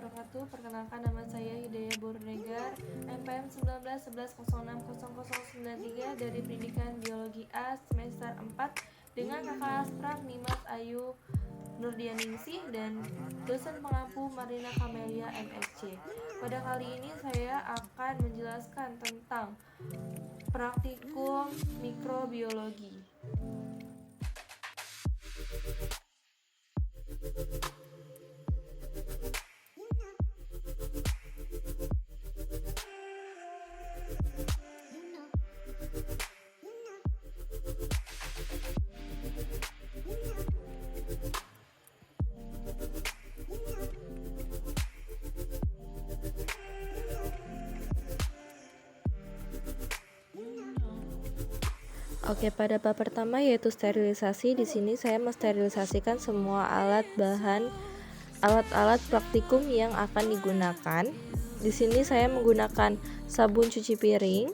wabarakatuh. Perkenalkan, nama saya Hidayah Bornegar, NPM 1911060093 dari Pendidikan Biologi A semester 4 dengan kakak Astra Nimas Ayu Nurdianingsih dan dosen pengampu Marina Kamelia MSc. Pada kali ini saya akan menjelaskan tentang praktikum mikrobiologi. Oke, pada bab pertama yaitu sterilisasi. Di sini saya mensterilisasikan semua alat-alat praktikum yang akan digunakan. Di sini saya menggunakan sabun cuci piring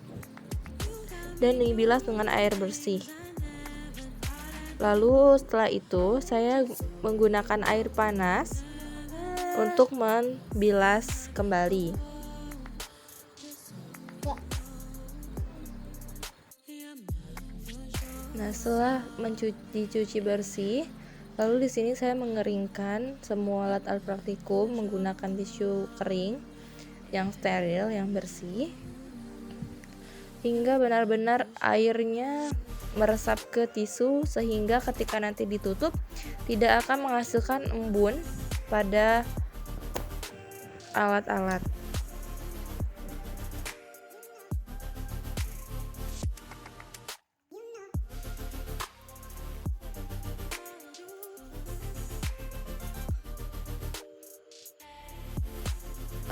dan dibilas dengan air bersih. Lalu setelah itu saya menggunakan air panas untuk membilas kembali. Nah, setelah dicuci bersih, lalu di sini saya mengeringkan semua alat-alat praktikum menggunakan tisu kering yang steril, yang bersih, hingga benar-benar airnya meresap ke tisu sehingga ketika nanti ditutup tidak akan menghasilkan embun pada alat-alat.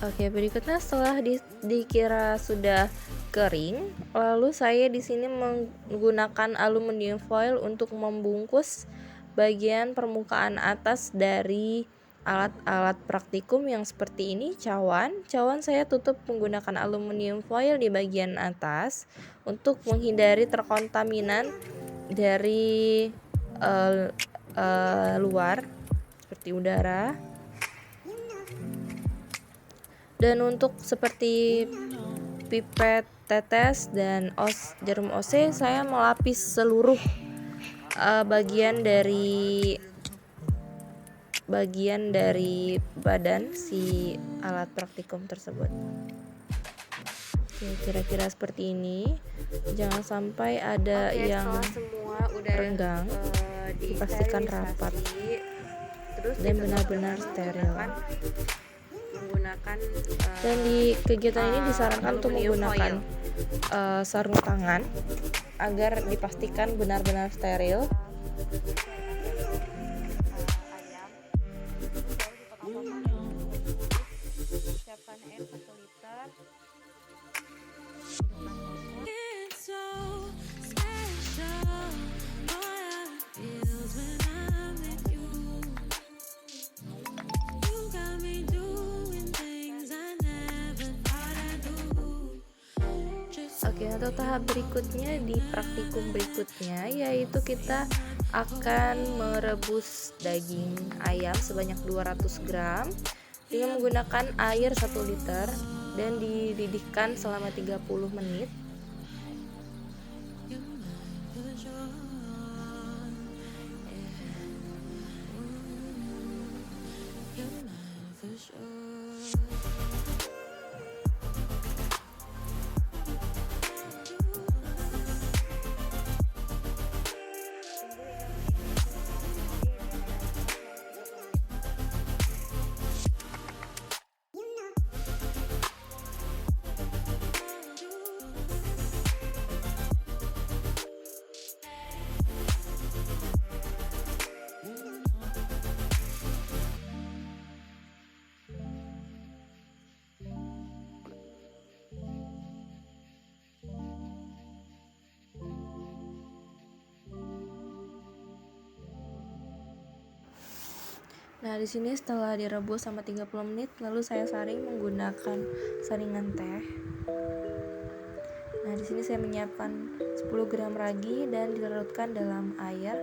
Oke, berikutnya setelah dikira sudah kering, lalu saya di sini menggunakan aluminium foil untuk membungkus bagian permukaan atas dari alat-alat praktikum yang seperti ini. Cawan saya tutup menggunakan aluminium foil di bagian atas untuk menghindari terkontaminan dari luar seperti udara. Dan untuk seperti pipet tetes dan jarum OC, saya melapis seluruh bagian dari badan si alat praktikum tersebut. Oke, kira-kira seperti ini. Jangan sampai ada yang semua udah renggang. Dipastikan rapat terus dan benar-benar steril. Menggunakan Dan di kegiatan ini disarankan untuk menggunakan sarung tangan agar dipastikan benar-benar steril. ayam. Siapkan air 1 liter. Oke, untuk tahap berikutnya di praktikum berikutnya yaitu kita akan merebus daging ayam sebanyak 200 gram dengan menggunakan air 1 liter dan dididihkan selama 30 menit. Nah, di sini setelah direbus sama 30 menit, lalu saya saring menggunakan saringan teh. Nah, di sini saya menyiapkan 10 gram ragi dan dilarutkan dalam air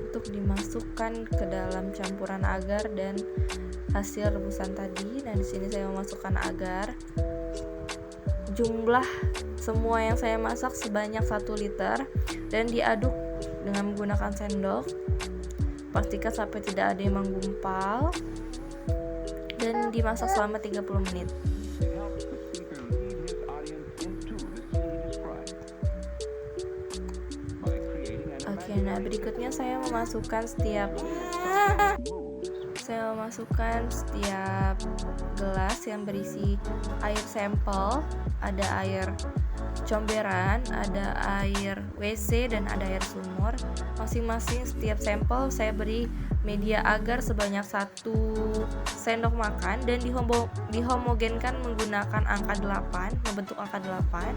untuk dimasukkan ke dalam campuran agar dan hasil rebusan tadi. Nah, di sini saya memasukkan agar. Jumlah semua yang saya masak sebanyak 1 liter dan diaduk dengan menggunakan sendok. Pastikan sampai tidak ada yang menggumpal dan dimasak selama 30 menit. Oke, nah berikutnya saya memasukkan setiap gelas yang berisi air sampel, ada air comberan, ada air WC, dan ada air sumur. Masing-masing setiap sampel saya beri media agar sebanyak 1 sendok makan dan dihomogenkan menggunakan angka 8, membentuk angka 8.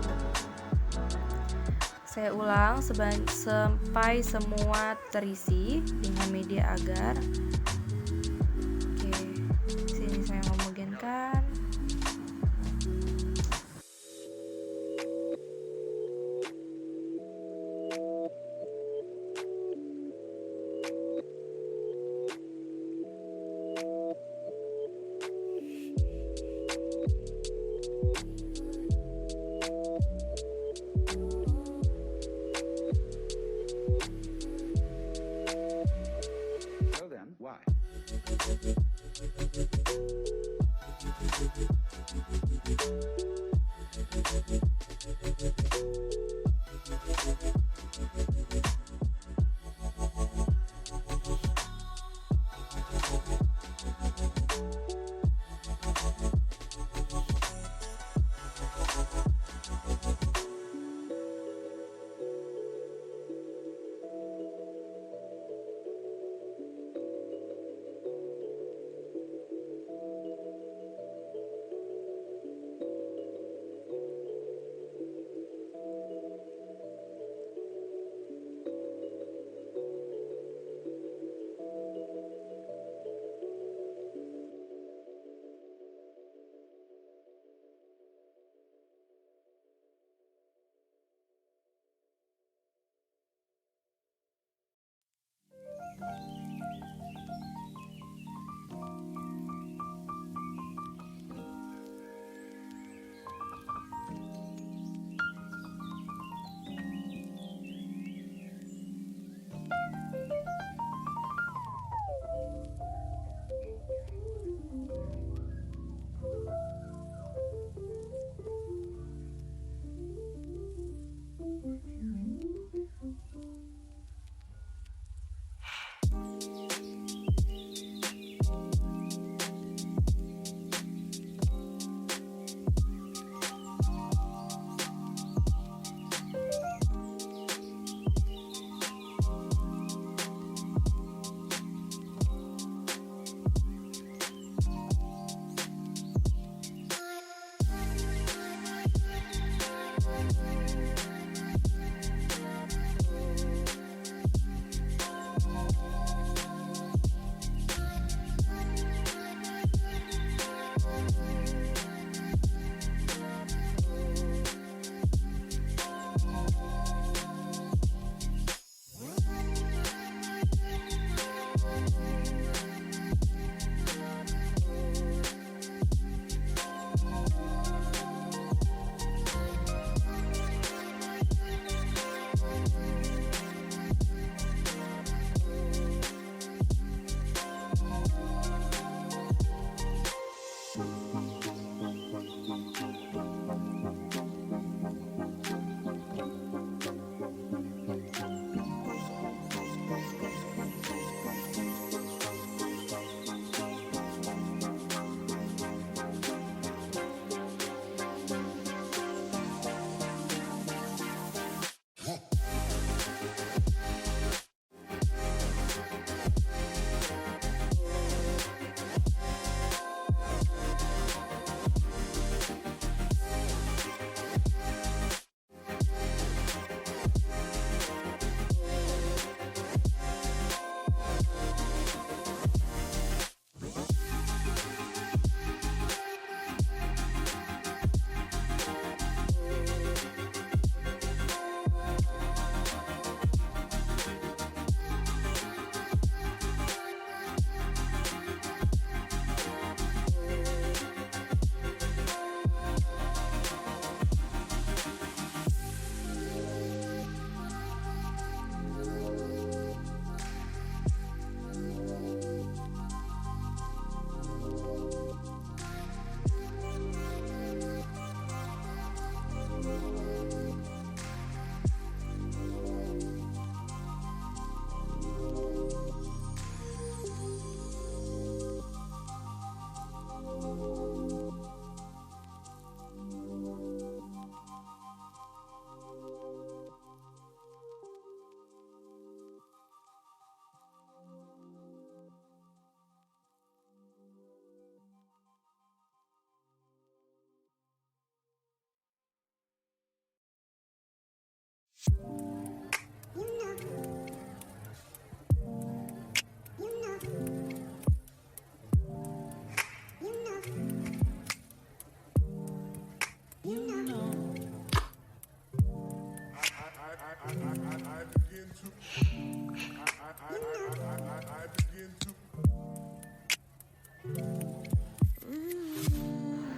Saya ulang sampai semua terisi dengan media agar. Oke, sini saya homogenkan. So then, why?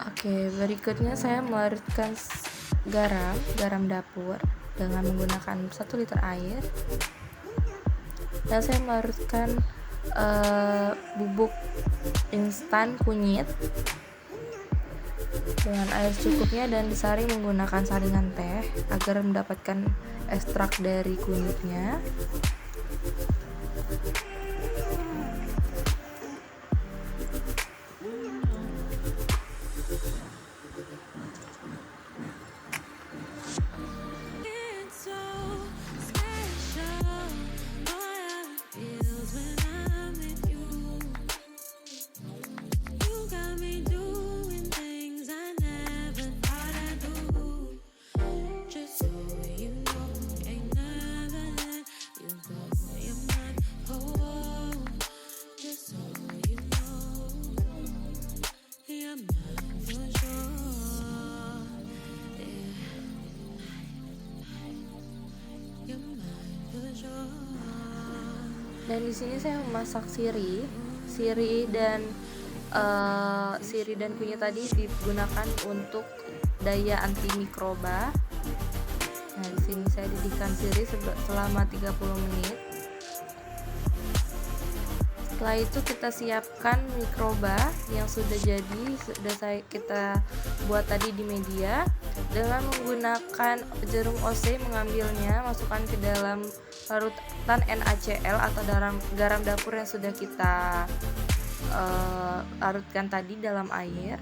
Oke, berikutnya saya melarutkan garam dapur dengan menggunakan 1 liter air, dan saya melarutkan bubuk instan kunyit dengan air secukupnya dan disaring menggunakan saringan teh agar mendapatkan ekstrak dari kunyitnya. Dan di sini saya memasak siri dan kunyit tadi digunakan untuk daya antimikroba. Nah, di sini saya didihkan siri selama 30 menit. Setelah itu kita siapkan mikroba yang sudah kita buat tadi di media dengan menggunakan jarum OC, mengambilnya, masukkan ke dalam larutan NaCl atau garam dapur yang sudah kita larutkan tadi dalam air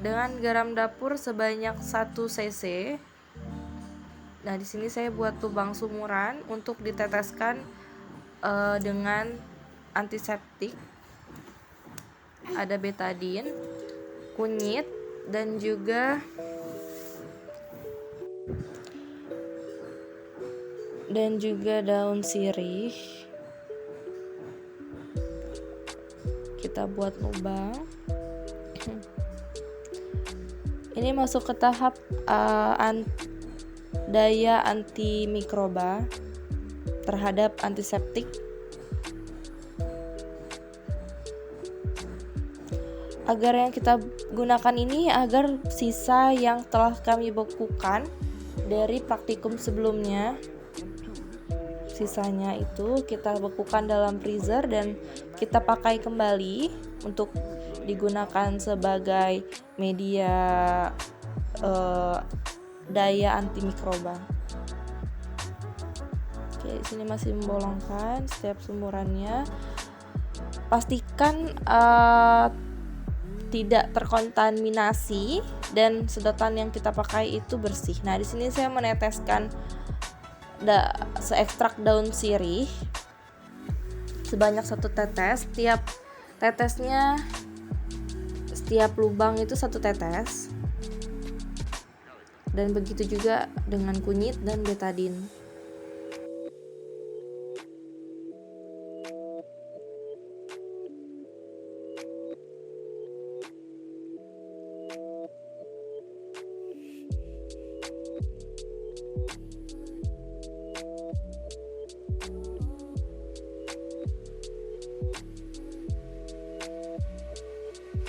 dengan garam dapur sebanyak 1 cc. Nah, di sini saya buat lubang sumuran untuk diteteskan dengan antiseptik, ada betadine, kunyit, dan juga daun sirih. Kita buat lubang. Ini masuk ke tahap daya antimikroba terhadap antiseptik. Agar yang kita gunakan ini agar sisa yang telah kami bekukan dari praktikum sebelumnya, sisanya itu kita bekukan dalam freezer dan kita pakai kembali untuk digunakan sebagai media daya antimikroba. Oke, di sini masih membolongkan setiap sumurannya. Pastikan tidak terkontaminasi dan sedotan yang kita pakai itu bersih. Nah, di sini saya meneteskan seekstrak daun sirih sebanyak 1 tetes. Setiap lubang itu 1 tetes. Dan begitu juga dengan kunyit dan betadine.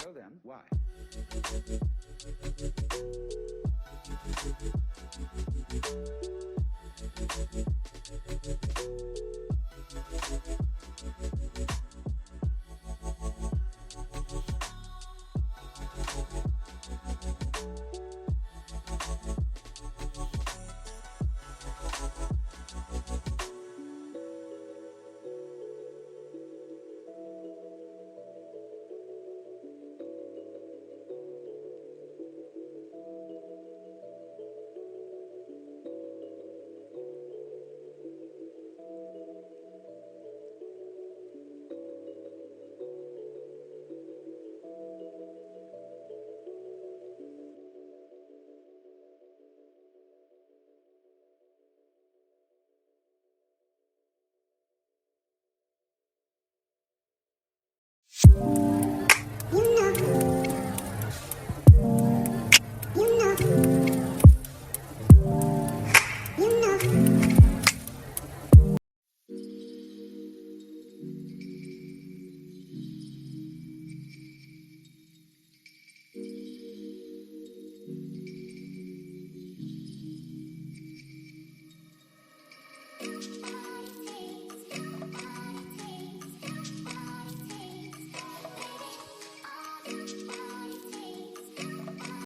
So then, why?